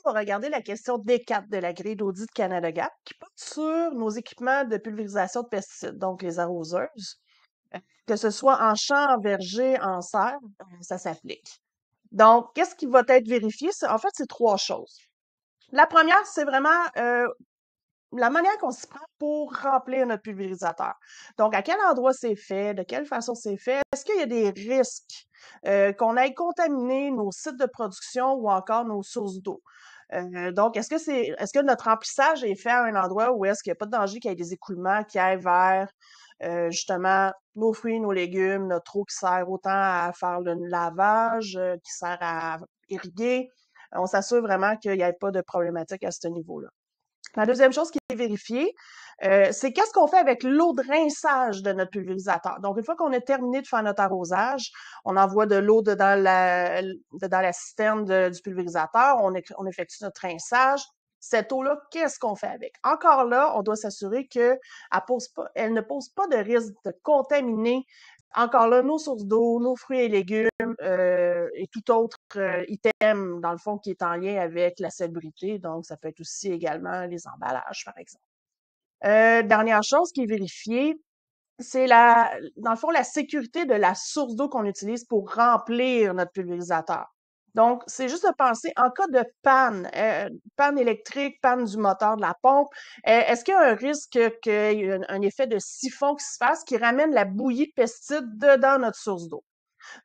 on va regarder la question D4 de la grille d'audit de Canada-GAP qui porte sur nos équipements de pulvérisation de pesticides, donc les arroseuses. Que ce soit en champ, en verger, en serre, ça s'applique. Donc, qu'est-ce qui va être vérifié? En fait, c'est 3 choses. La première, c'est vraiment la manière qu'on s'y prend pour remplir notre pulvérisateur. Donc, à quel endroit c'est fait, de quelle façon c'est fait, est-ce qu'il y a des risques qu'on aille contaminer nos sites de production ou encore nos sources d'eau? Donc, est-ce que notre remplissage est fait à un endroit où est-ce qu'il n'y a pas de danger qu'il y ait des écoulements qui aillent vers justement nos fruits, nos légumes, notre eau qui sert autant à faire le lavage, qui sert à irriguer. On s'assure vraiment qu'il n'y ait pas de problématique à ce niveau-là. La deuxième chose qui est vérifiée, c'est qu'est-ce qu'on fait avec l'eau de rinçage de notre pulvérisateur. Donc, une fois qu'on a terminé de faire notre arrosage, on envoie de l'eau dedans la cisterne du pulvérisateur, on effectue notre rinçage. Cette eau-là, qu'est-ce qu'on fait avec? Encore là, on doit s'assurer elle ne pose pas de risque de contaminer encore là nos sources d'eau, nos fruits et légumes et tout autre item, dans le fond, qui est en lien avec la salubrité. Donc, ça peut être aussi également les emballages, par exemple. Dernière chose qui est vérifiée, c'est dans le fond, la sécurité de la source d'eau qu'on utilise pour remplir notre pulvérisateur. Donc, c'est juste de penser, en cas de panne électrique, panne du moteur de la pompe, est-ce qu'il y a un risque qu'il y ait un effet de siphon qui se fasse qui ramène la bouillie de pesticides dedans notre source d'eau?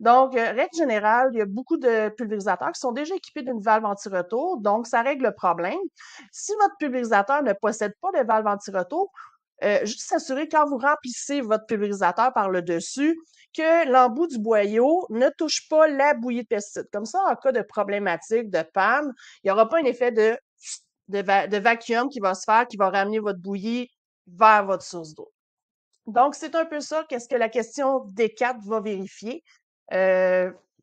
Donc, règle générale, il y a beaucoup de pulvérisateurs qui sont déjà équipés d'une valve anti-retour, donc ça règle le problème. Si votre pulvérisateur ne possède pas de valve anti-retour, juste s'assurer quand vous remplissez votre pulvérisateur par le dessus que l'embout du boyau ne touche pas la bouillie de pesticides. Comme ça, en cas de problématique, de panne, il n'y aura pas un effet de vacuum qui va se faire, qui va ramener votre bouillie vers votre source d'eau. Donc, c'est un peu ça qu'est-ce que la question D4 va vérifier.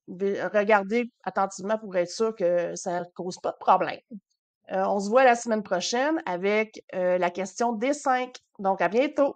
Regardez attentivement pour être sûr que ça ne cause pas de problème. On se voit la semaine prochaine avec la question D5. Donc, à bientôt!